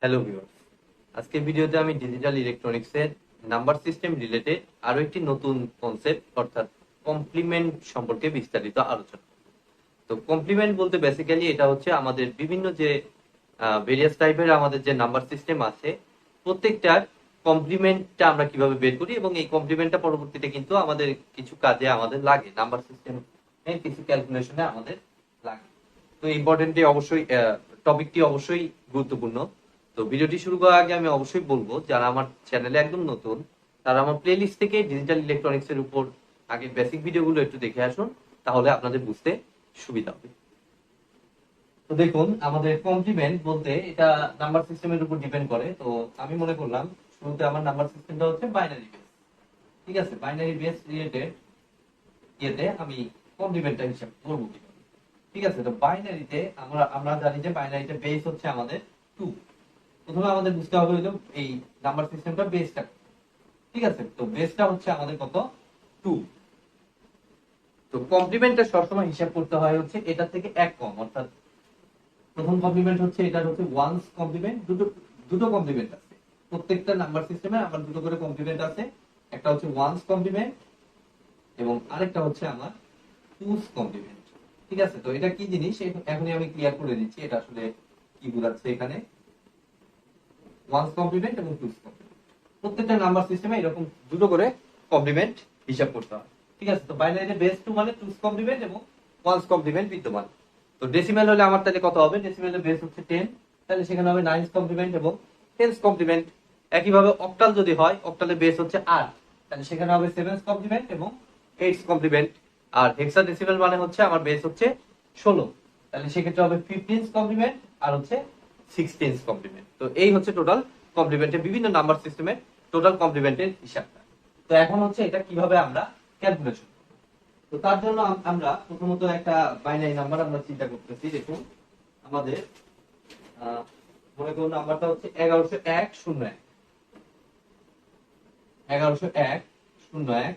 Hello viewers, আজকের ভিডিওতে আমি ডিজিটাল ইলেকট্রনিক্সের নাম্বার সিস্টেম রিলেটেড আরো একটি নতুন কনসেপ্ট অর্থাৎ কমপ্লিমেন্ট সম্পর্কে বিস্তারিত আলোচনা। তো কমপ্লিমেন্ট বলতে বেসিক্যালি এটা হচ্ছে আমাদের বিভিন্ন যে ভেরিয়াস টাইপের আমাদের যে নাম্বার সিস্টেম আছে প্রত্যেকটার কমপ্লিমেন্টটা আমরা কিভাবে বের করি এবং এই কমপ্লিমেন্টটা পরবর্তীতে কিন্তু আমাদের কিছু কাজে আমাদের লাগে, নাম্বার সিস্টেম কিছু ক্যালকুলেশনে আমাদের লাগে। তো ইম্পর্টেন্ট অবশ্যই টপিকটি অবশ্যই গুরুত্বপূর্ণ। তো ভিডিওটি শুরু করার আগে আমি অবশ্যই বলবো যারা আমার চ্যানেলে একদম নতুন তারা আমার প্লেলিস্ট থেকে ডিজিটাল ইলেকট্রনিক্স এর উপর আগে বেসিক ভিডিওগুলো একটু দেখে আসুন, তাহলে আপনাদের বুঝতে সুবিধা হবে। তো দেখুন, আমাদের কমপ্লিমেন্ট বলতে এটা নাম্বার সিস্টেমের উপর ডিপেন্ড করে। তো আমি মনে করলাম শুরুতে আমার নাম্বার সিস্টেমটা হচ্ছে বাইনারি বেস। ঠিক আছে, বাইনারি বেস রিলেটেড ইয়েতে আমি কমপ্লিমেন্টটা হিসাব করবো কিভাবে। ঠিক আছে, তো বাইনারিতে আমরা জানি যে বাইনারিতে বেস হচ্ছে আমাদের 2। প্রথমে আমাদের বুঝতে হবে হলো এই নাম্বার সিস্টেমটা বেসটা। ঠিক আছে, তো বেসটা হচ্ছে আমাদের কত 2। তো কমপ্লিমেন্টটা সবসময় হিসাব করতে হয় হচ্ছে এটা থেকে এক কম, অর্থাৎ প্রথম কমপ্লিমেন্ট হচ্ছে এটা হচ্ছে ওয়ান্স কমপ্লিমেন্ট। দুটো দুটো কমপ্লিমেন্ট আছে প্রত্যেকটা নাম্বার সিস্টেমে, আমার দুটো করে কমপ্লিমেন্ট আছে। একটা হচ্ছে ওয়ান্স কমপ্লিমেন্ট এবং আরেকটা হচ্ছে আমার টুস কমপ্লিমেন্ট। ঠিক আছে, তো এটা কি জিনিস এখনই আমি ক্লিয়ার করে দিচ্ছি এটা আসলে কি বোঝাচ্ছে এখানে। ওয়ান্স কমপ্লিমেন্ট এবং টুস কমপ্লিমেন্ট প্রত্যেকটা নাম্বার সিস্টেমে এরকম দুটো করে কমপ্লিমেন্ট হিসাব করতে হয়। ঠিক আছে, তো বাইনারিতে বেস 2 মানে টুস কমপ্লিমেন্ট এবং ওয়ান্স কমপ্লিমেন্ট বিদ্যমান। তো ডেসিমাল হলে আমার তাহলে কত হবে, ডেসিমালের বেস হচ্ছে 10, তাহলে সেখানে হবে 9 কমপ্লিমেন্ট এবং 10 কমপ্লিমেন্ট। একইভাবে অক্টাল যদি হয়, অক্টালের বেস হচ্ছে 8, তাহলে সেখানে হবে 7 কমপ্লিমেন্ট এবং 8 কমপ্লিমেন্ট। আর হেক্সাডেসিমাল মানে হচ্ছে আমার বেস হচ্ছে 16, তাহলে সেক্ষেত্রে হবে 15 কমপ্লিমেন্ট আর হচ্ছে 16 কমপ্লিমেন্ট। তো এই হচ্ছে টোটাল কমপ্লিমেন্টের বিভিন্ন নাম্বার সিস্টেমের টোটাল কমপ্লিমেন্টের হিসাবটা। তো এখন হচ্ছে এটা কিভাবে আমরা ক্যালকুলেশন। তো তার জন্য আমরা প্রথমত একটা বাইনারি নাম্বার আমরা চিন্তা করতেছি। দেখুন আমাদের মনে করুন নাম্বারটা হচ্ছে 110101, 110101।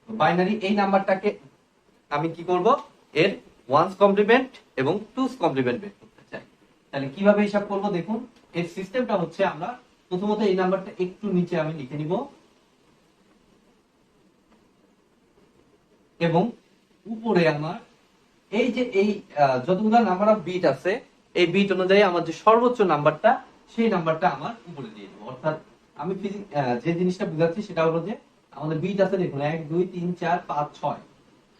বাইনারি এই নাম্বারটাকে আমি কি করব, এর ওয়ান্স কমপ্লিমেন্ট এবং টুস কমপ্লিমেন্ট বের করতে চাই। তাহলে কিভাবে হিসাব করব, দেখুন এর সিস্টেমটা হচ্ছে আমরা প্রথমত এই নাম্বারটা একটু নিচে আমি লিখে নিব এবং উপরে আমার এই যে এই যতগুলো নাম্বার অফ বিট আছে এই বিট অনুযায়ী আমার যে সর্বোচ্চ নাম্বারটা সেই নাম্বারটা আমার উপরে দিয়ে দেবো। অর্থাৎ আমি যে জিনিসটা বুঝাচ্ছি সেটা হলো যে আমাদের বিট আছে, দেখুন 1 2 3 4 5 6,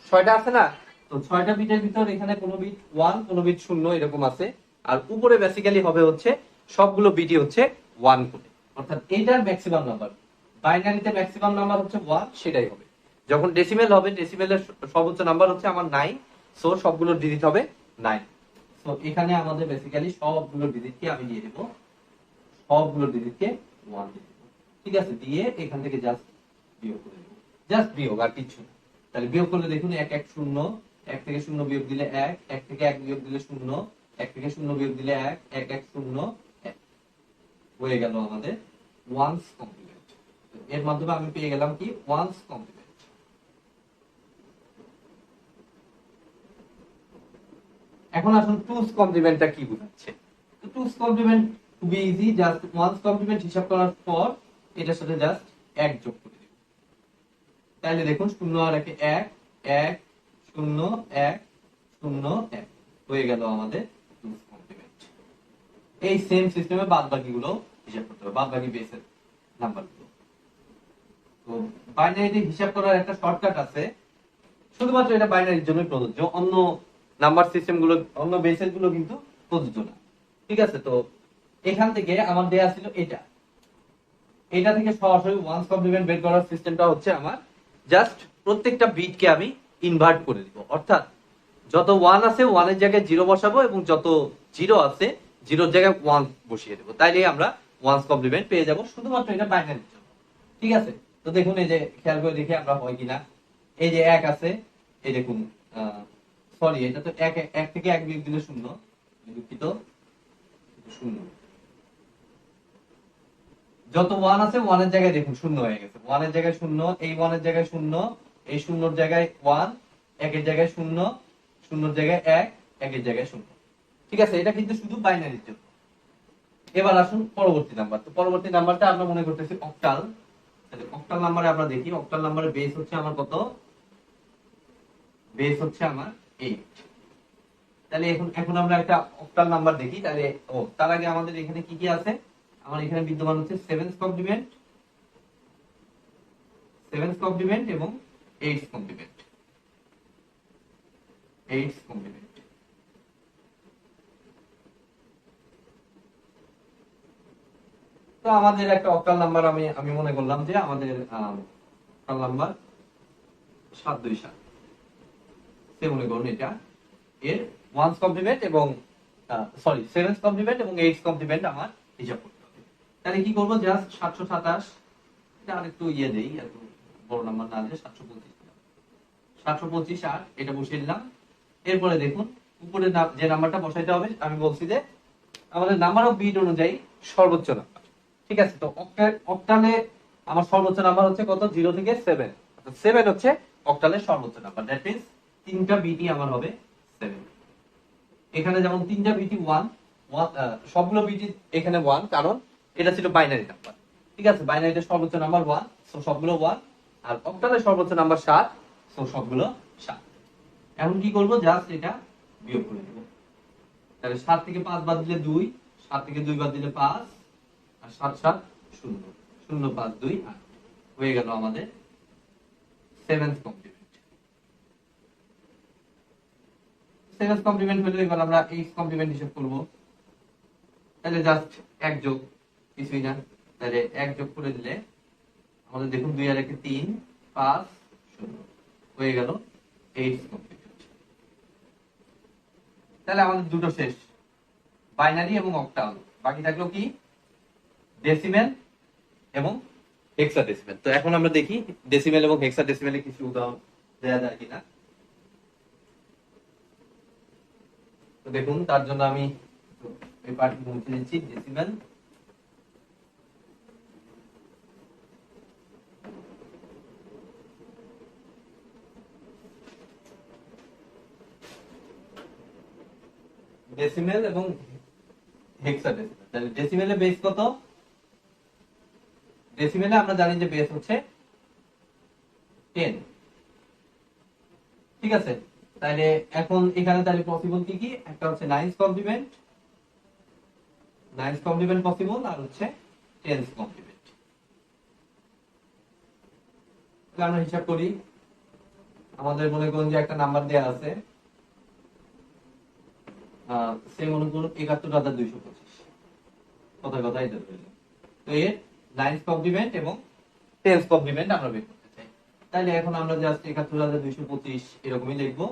6টা আছে না। তো 6টা বিটের ভিতর এখানে কোনো বিট 1 কোনো বিট 0 এরকম আছে। আর উপরে বেসিক্যালি হবে হচ্ছে সবগুলো বিটই হচ্ছে 1 করে, অর্থাৎ এইটার ম্যাক্সিমাম নাম্বার। বাইনারিতে ম্যাক্সিমাম নাম্বার হচ্ছে 1, সেটাই হবে। যখন ডেসিমেল হবে, ডেসিমেলের সর্বোচ্চ নাম্বার হচ্ছে আমার 9, সো সবগুলো ডিজিট হবে 9। সো এখানে আমাদের বেসিক্যালি সবগুলো ডিজিটকে আমি দিয়ে দেব, সবগুলো ডিজিটকে 1 দিয়ে দেব। ঠিক আছে, দিয়ে এখান থেকে জাস্ট বিয়োগ করে দেব, জাস্ট বিয়োগ আর কিছু না। তাহলে বিয়োগ করলে দেখুন 1 1 0, 1 থেকে 0 বিয়োগ দিলে 1, 1 থেকে 1 বিয়োগ দিলে 0, 1 থেকে 0 বিয়োগ দিলে 1, 1 1 0 1 হয়ে গেল আমাদের ওয়ান্স কমপ্লিমেন্ট। এর মাধ্যমে আমি পেয়ে গেলাম কি ওয়ান্স কমপ্লিমেন্ট। এখন আসুন টুস কমপ্লিমেন্টটা কি বোঝাচ্ছে। তো টুস কমপ্লিমেন্ট খুবই ইজি, জাস্ট ওয়ান্স কমপ্লিমেন্ট হিসাব করার পর এটার সাথে জাস্ট 1 যোগ করে দেব। তাহলে দেখুন 0 আর 1 1 1 0 1 0 1 হয়ে গেল আমাদের টুস কমপ্লিমেন্ট। এই সেম সিস্টেমে বাদবাকিগুলো হিসাব করতে হবে, বাদবাকি বেসের নাম্বারগুলো। তো বাইনারিতে হিসাব করার একটা শর্টকাট আছে, শুধুমাত্র এটা বাইনারির জন্য প্রযোজ্য, অন্য নাম্বার সিস্টেম গুলো অন্য বেসেস গুলো কিন্তু প্রযোজ্য না। ঠিক আছে, তো এখান থেকে আমার দেয়া ছিল এটা থেকে সরাসরি ওয়ান্স কমপ্লিমেন্ট বের করার সিস্টেমটা হচ্ছে আমার জাস্ট প্রত্যেকটা বিটকে আমি ইনভার্ট করে দিব। অর্থাৎ যত 1 আছে 1 এর জায়গায় 0 বসাবো এবং যত 0 আছে 0 এর জায়গায় 1 বসিয়ে দেব, তাইলে আমরা ওয়ান্স কমপ্লিমেন্ট পেয়ে যাব, শুধুমাত্র এটা বাইনারির জন্য। ঠিক আছে, তো দেখুন এই যে খেয়াল করে দেখি আমরা হয় কিনা। এই যে 1 আছে, এই দেখুন সরি এটা তো 1 থেকে 1 বিয়োগ দিলে 0, দুঃখিত 0। যত 1 আছে 1 এর জায়গায় দেখুন 0 হয়ে গেছে, 1 এর জায়গায় 0, এই 1 এর জায়গায় 0, এই 0 এর জায়গায় 1, 1 এর জায়গায় 0, 0 এর জায়গায় 1, 1 এর জায়গায় 0। ঠিক আছে, এটা কিন্তু শুধু বাইনারির জন্য। এবার আসুন পরবর্তী নাম্বার। তো পরবর্তী নাম্বারটা আমরা মনে করতেছি অক্টাল। তাহলে অক্টাল নাম্বারে আমরা দেখি, অক্টাল নাম্বারের বেস হচ্ছে আমার কত? বেস হচ্ছে আমার 8। তাহলে এখন এখন আমরা একটা অক্টাল নাম্বার দেখি। তাহলে তার আগে আমাদের এখানে কি কি আছে? আমার এখানে বিদ্যমান হচ্ছে 7th কমপ্লিমেন্ট, 7th কমপ্লিমেন্ট এবং 8th কমপ্লিমেন্ট, 8th কমপ্লিমেন্ট। তো আমাদের একটা অক্টাল নাম্বার আমি আমি মনে করলাম যে আমাদের অক্টাল নাম্বার 727, সে মনে করুন এটা এর 1st কমপ্লিমেন্ট এবং সরি 7th কমপ্লিমেন্ট এবং 8th কমপ্লিমেন্ট আমার হিসাব করতে হবে। তাহলে কি করব? জাস্ট 727, এটা আরেকটু ইয়ে দেই, এত বড় নাম্বার না দিয়ে 725, 725 আর এটা বসিয়ে দিলাম। এরপরে দেখুন উপরে যে নাম্বারটা বসাইতে হবে, আমি বলছি যে আমাদের নাম্বার অফ বিট অনুযায়ী সর্বোচ্চ নাম্বার। ঠিক আছে, তো অক্টালে আমার সর্বোচ্চ নাম্বার হচ্ছে কত? 0 থেকে 7। অর্থাৎ 7 হচ্ছে অক্টালের সর্বোচ্চ নাম্বার। দ্যাট মিন্স তিনটা বিটই আমার হবে 7। এখানে যেমন তিনটা বিটই 1, সবগুলো বিটই এখানে 1, কারণ এটা ছিল বাইনারি নাম্বার। ঠিক আছে, বাইনারিতে সর্বোচ্চ নাম্বার 1, সো সবগুলো 1। আর অক্টালের সর্বোচ্চ নাম্বার 7, সো সবগুলো 7। এখন কি করব? জাস্ট এটা বিয়োগ করে দেব। তাহলে 7 থেকে 5 বাদ দিলে 2, 7 থেকে 2 বাদ দিলে 5, আর 7 7 0, 0 5 2 8 হয়ে গেল আমাদের 7th কমপ্লিমেন্ট। 7th কমপ্লিমেন্ট হলে এবার আমরা 8th কমপ্লিমেন্ট হিসাব করব। তাহলে জাস্ট এক যোগ, কিছুই না। তাহলে এক যোগ করে দিলে আমাদের দেখুন 2 আর 1 3, 5 0 হয়ে গেল 8th কমপ্লিমেন্ট। তাহলে আমাদের দুটো শেষ, বাইনারি এবং অক্টাল। বাকি থাকলো কি? ডেসিমেল এবং হেক্সাডেসিমেল। তো এখন আমরা দেখি ডেসিমেল এবং হেক্সাডেসিমেলে কিছু উদাহরণ দেয়া যায় কিনা। তো দেখুন তার জন্য আমি এই পার্টটি মুছে দিচ্ছি। ডেসিমেল, ডেসিমেল এবং হেক্সাডেসিমেল। তাহলে ডেসিমেলে বেস কত? ডেসিমেলে আমরা জানি যে বেস হচ্ছে 10। ঠিক আছে, তাহলে এখন এখানে তাহলে পসিবল কি কি? একটা হচ্ছে 9th complement, 9th complement possible, আর হচ্ছে 10th কমপ্লিমেন্ট। আমরা হিসাব করি। আমাদের মনে করুন যে একটা নাম্বার দেয়া আছে, সে মনে করুন 71,225, কথায় কথায় এটা ধরে নিলাম। তো এর 9th কমপ্লিমেন্ট এবং 10th কমপ্লিমেন্ট আমরা বের করতে চাই। তাহলে এখন আমরা জাস্ট 71,225 এরকমই লিখবো।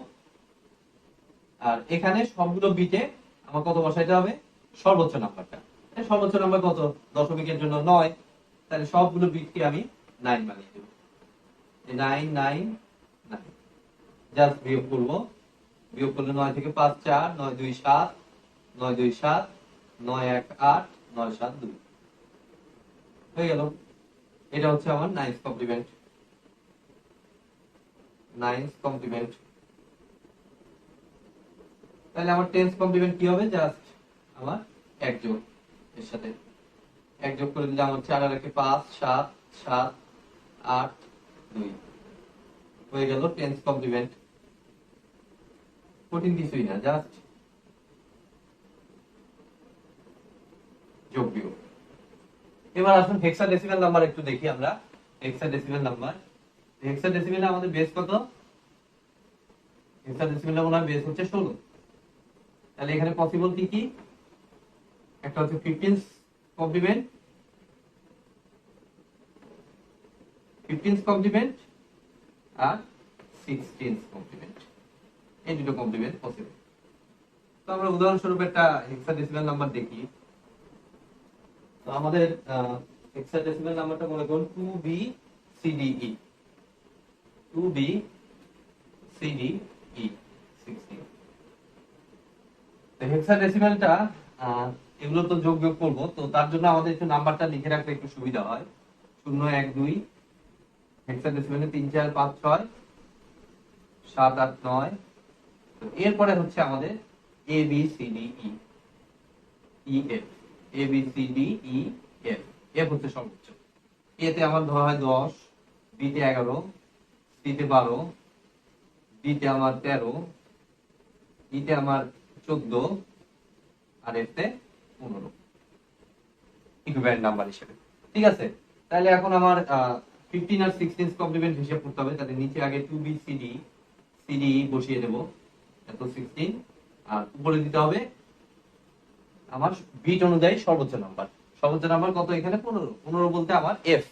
আর এখানে সবগুলো বিটে আমার কত বসাইতে হবে? সর্বোচ্চ নাম্বারটা। সর্বোচ্চ নাম্বার কত? দশমিকের জন্য 9। তাহলে সবগুলো বিটকে আমি 9 বানিয়ে দেব। 9 9 9, জাস্ট বিয়োগ করব। বিয়োগ করলে 9 থেকে 5 4, 9 2 7, 9 2 7, 9 1 8, 9 7 2 হয়ে গেল। এটা হচ্ছে আমার 9th কমপ্লিমেন্ট, 9th কমপ্লিমেন্ট। তাহলে আমার 10th কমপ্লিমেন্ট কি হবে? জাস্ট আমার এক যোগ, এর সাথে এক যোগ করে দিলে আমার 4 আর 1 5, 7 7 8 2 হয়ে গেল 10th কমপ্লিমেন্ট। কঠিন কিছুই না, জাস্ট যোগ বিয়োগ। এবার আসুন হেক্সাডেসিমাল নাম্বার একটু দেখি আমরা। হেক্সাডেসিমাল নাম্বার, হেক্সাডেসিমালে আমাদের বেস কত? হেক্সাডেসিমালে আমাদের বেস হচ্ছে 16। তাহলে এখানে পসিবল কি কি? একটা হচ্ছে 15th কমপ্লিমেন্ট, 15th কমপ্লিমেন্ট আর 16th কমপ্লিমেন্ট। এই দুটো কমপ্লিমেন্ট পসিবল। তো আমরা উদাহরণস্বরূপ একটা হেক্সাডেসিমাল নাম্বার দেখি। তো আমাদের হেক্সাডেসিমাল নাম্বারটা মনে করুন 2BCDE, 2BCDE 16। তো হেক্সাডেসিমালটা এগুলো তো যোগ বিয়োগ করবো, তো তার জন্য আমাদের একটু নাম্বারটা লিখে রাখলে একটু সুবিধা হয়। 0 1 2, হেক্সাডেসিমালে 3 4 5 6 7 8 9। এরপরে হচ্ছে আমাদের ABCDE EF। A B C D E F. F হচ্ছে সর্বোচ্চ। এ তে আমার ধরা হয় 10, বি তে 11, সি তে 12, ডি তে আমার 13, ই তে আমার 14 আর এফ তে 15 ইকুইভ্যালেন্ট নাম্বার হিসেবে। ঠিক আছে, তাহলে এখন আমার 15 আর 16 কমপ্লিমেন্ট হিসাব করতে হবে। তাহলে নিচে আগে 2b সিডি বসিয়ে দেব, এত 16, আর উপরে দিতে হবে আমার বিট অনুযায়ী সর্বোচ্চ নাম্বার। সর্বোচ্চ নাম্বার কত এখানে? 15। 15 বলতে আমার এফ,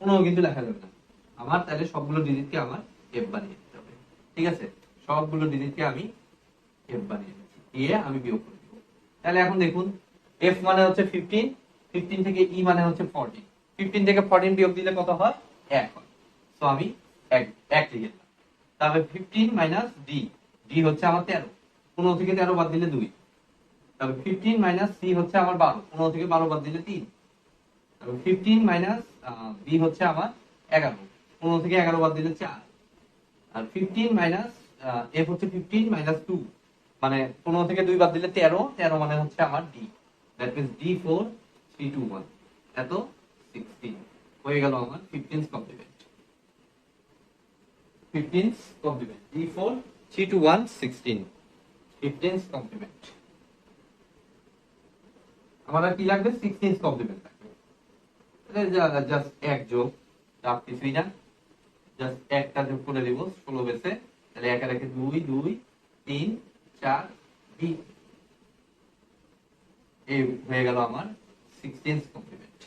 15 কিন্তু লেখা যাবে না আমার, তাহলে সবগুলো ডিজিটকে আমার এফ বানিয়ে দিতে হবে। ঠিক আছে, সবগুলো ডিজিটকে আমি এফ বানিয়ে দিচ্ছি, দিয়ে আমি বিয়োগ করে দেব। তাহলে এখন দেখুন, এফ মানে হচ্ছে 15, 15 থেকে ই মানে হচ্ছে 14, 15 থেকে 14 বিয়োগ দিলে কত হয়? 1 হয়। সো আমি 1 লিখে দিলাম। তারপরে 15 মাইনাস ডি, ডি হচ্ছে আমার 13, 15 থেকে 13 বাদ দিলে 2। তারপর 15 মাইনাস সি হচ্ছে আমার 12, 15 থেকে 12 বাদ দিলে 3। তারপর 15 মাইনাস বি হচ্ছে আমার 11, 15 থেকে 11 বাদ দিলে 4। আর 15 মাইনাস এফ হচ্ছে 15 মাইনাস 2, মানে 15 থেকে 2 বাদ দিলে 13, 13 মানে হচ্ছে আমার ডি। দ্যাট মিন্স D4 3 2 1, এত 16 হয়ে গেল আমার 15th complement. 15th complement D4 3 2 1 16, 15th complement. আমার আর কি লাগবে? 16th কমপ্লিমেন্ট লাগবে। তাহলে জাস্ট এক যোগ, আর কিছুই না, জাস্ট একটা যোগ করে দিব 16 বেসে। তাহলে 1 আর 1 2 2 3 4 বি, এই হয়ে গেল আমার 16th কমপ্লিমেন্ট।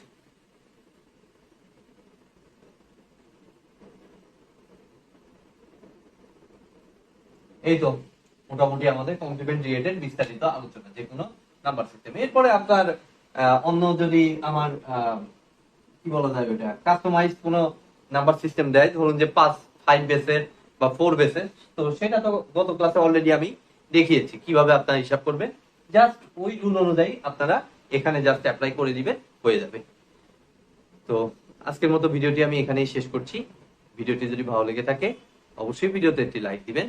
এই তো মোটামুটি আমাদের কমপ্লিমেন্ট রিলেটেড বিস্তারিত আলোচনা যে কোনো নাম্বার সিস্টেম। এরপরে আপনার অন্য যদি আমার কি বলা যায় ওটা কাস্টমাইজ কোনো নাম্বার সিস্টেম দেয়, ধরুন যে 5 বেসের বা 4 বেসের, তো সেটা তো গত ক্লাসে অলরেডি আমি দেখিয়েছি কিভাবে আপনারা হিসাব করবেন। জাস্ট ওই রুল অনুযায়ী আপনারা এখানে জাস্ট অ্যাপ্লাই করে দিবেন, হয়ে যাবে। তো আজকের মতো ভিডিওটি আমি এখানেই শেষ করছি। ভিডিওটি যদি ভালো লেগে থাকে অবশ্যই ভিডিওতে একটি লাইক দিবেন,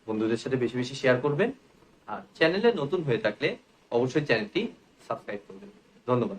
বন্ধুদের সাথে বেশি বেশি শেয়ার করবেন, আর চ্যানেলে নতুন হয়ে থাকলে অবশ্যই চ্যানেলটি সাবস্ক্রাইব করবেন। ধন্যবাদ।